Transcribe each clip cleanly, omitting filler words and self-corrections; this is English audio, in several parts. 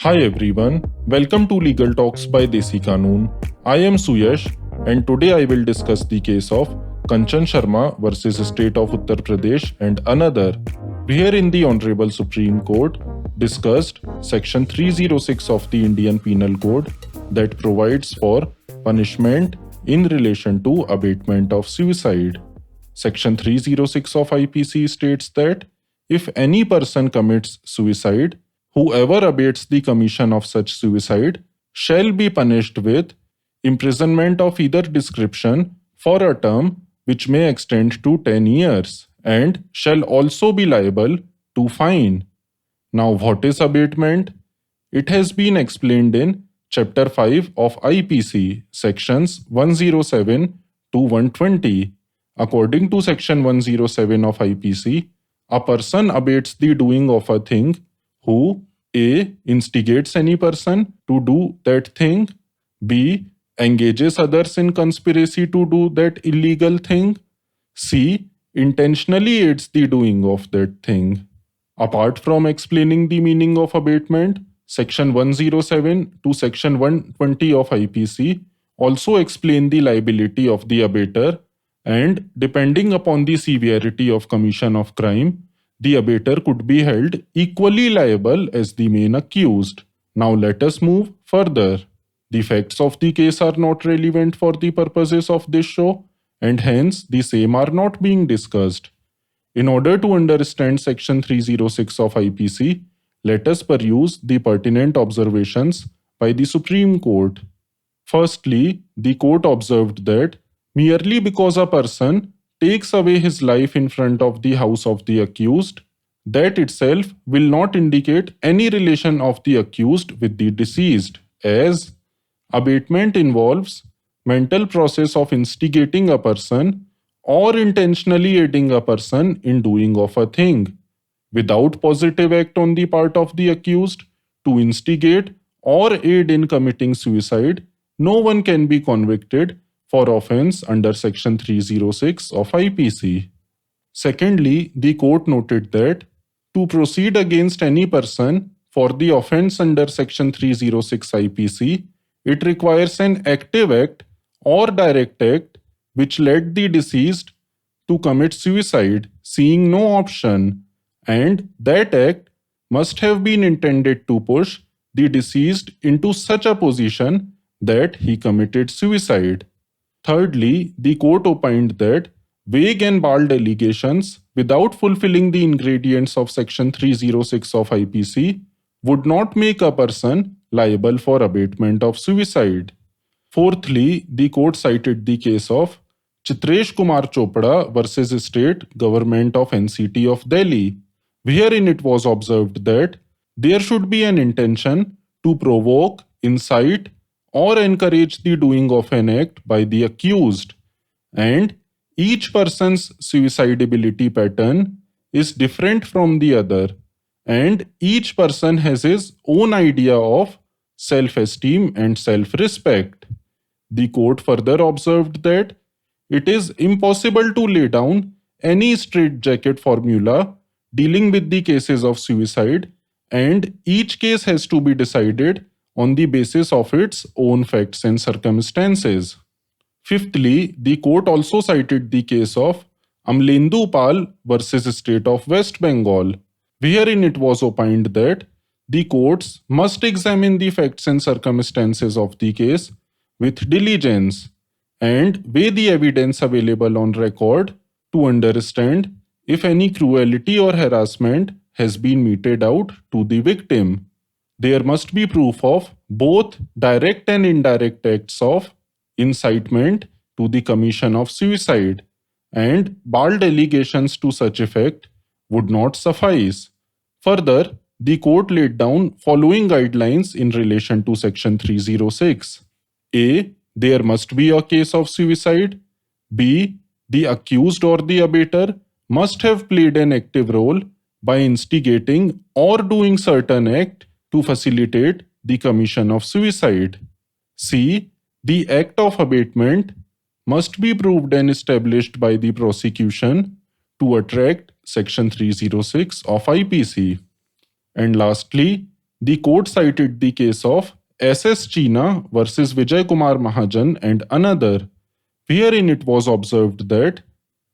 Hi everyone, welcome to Legal Talks by Desi Kanoon. I am Suyash and today I will discuss the case of Kanchan Sharma versus State of Uttar Pradesh and another. Here in the Honorable Supreme Court discussed Section 306 of the Indian Penal Code that provides for punishment in relation to abatement of suicide. Section 306 of IPC states that if any person commits suicide, whoever abates the commission of such suicide shall be punished with imprisonment of either description for a term which may extend to 10 years and shall also be liable to fine. Now, what is abatement? It has been explained in Chapter 5 of IPC, Sections 107 to 120. According to Section 107 of IPC, a person abates the doing of a thing who A. instigates any person to do that thing, B. engages others in conspiracy to do that illegal thing, C. intentionally aids the doing of that thing. Apart from explaining the meaning of abatement, Section 107 to Section 120 of IPC also explain the liability of the abater, and depending upon the severity of commission of crime, the abater could be held equally liable as the main accused. Now let us move further. The facts of the case are not relevant for the purposes of this show, and hence the same are not being discussed. In order to understand Section 306 of IPC, let us peruse the pertinent observations by the Supreme Court. Firstly, the court observed that merely because a person takes away his life in front of the house of the accused, that itself will not indicate any relation of the accused with the deceased, as abatement involves mental process of instigating a person or intentionally aiding a person in doing of a thing, without positive act on the part of the accused to instigate or aid in committing suicide. No one can be convicted for offense under Section 306 of IPC. Secondly, the court noted that to proceed against any person for the offense under Section 306 IPC, it requires an active act or direct act which led the deceased to commit suicide, seeing no option, and that act must have been intended to push the deceased into such a position that he committed suicide. Thirdly, the court opined that vague and bald allegations without fulfilling the ingredients of Section 306 of IPC would not make a person liable for abatement of suicide. Fourthly, the court cited the case of Chitresh Kumar Chopra versus State Government of NCT of Delhi, wherein it was observed that there should be an intention to provoke, incite, or encourage the doing of an act by the accused, and each person's suicidability pattern is different from the other, and each person has his own idea of self esteem and self respect. The court further observed that it is impossible to lay down any straitjacket formula dealing with the cases of suicide, and each case has to be decided on the basis of its own facts and circumstances. Fifthly, the court also cited the case of Amlendu Pal versus State of West Bengal, wherein it was opined that the courts must examine the facts and circumstances of the case with diligence and weigh the evidence available on record to understand if any cruelty or harassment has been meted out to the victim. There must be proof of both direct and indirect acts of incitement to the commission of suicide, and bald allegations to such effect would not suffice. Further, the court laid down following guidelines in relation to Section 306. A. There must be a case of suicide. B. The accused or the abater must have played an active role by instigating or doing certain act to facilitate the commission of suicide. C. The act of abatement must be proved and established by the prosecution to attract Section 306 of IPC. And lastly, The court cited the case of SS China versus Vijay Kumar Mahajan and another, wherein it was observed that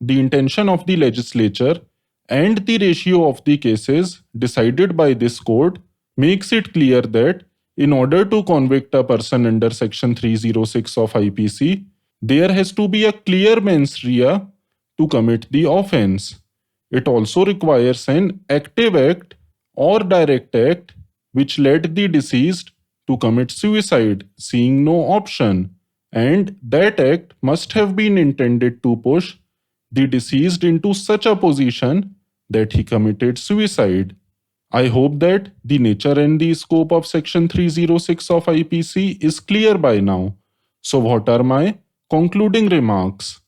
the intention of the legislature and the ratio of the cases decided by this court makes it clear that in order to convict a person under Section 306 of IPC, there has to be a clear mens rea to commit the offense. It also requires an active act or direct act which led the deceased to commit suicide, seeing no option, and that act must have been intended to push the deceased into such a position that he committed suicide. I hope that the nature and the scope of Section 306 of IPC is clear by now. So, what are my concluding remarks?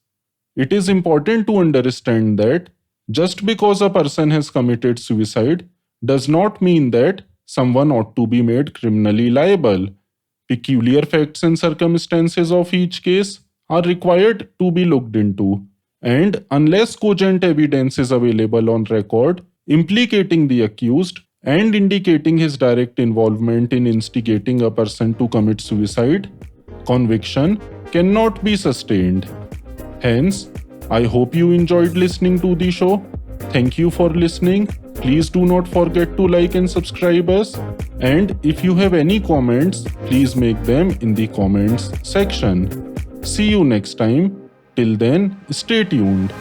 It is important to understand that just because a person has committed suicide does not mean that someone ought to be made criminally liable. Peculiar facts and circumstances of each case are required to be looked into, and unless cogent evidence is available on record implicating the accused and indicating his direct involvement in instigating a person to commit suicide, conviction cannot be sustained. Hence, I hope you enjoyed listening to the show. Thank you for listening. Please do not forget to like and subscribe us. And if you have any comments, please make them in the comments section. See you next time. Till then, stay tuned.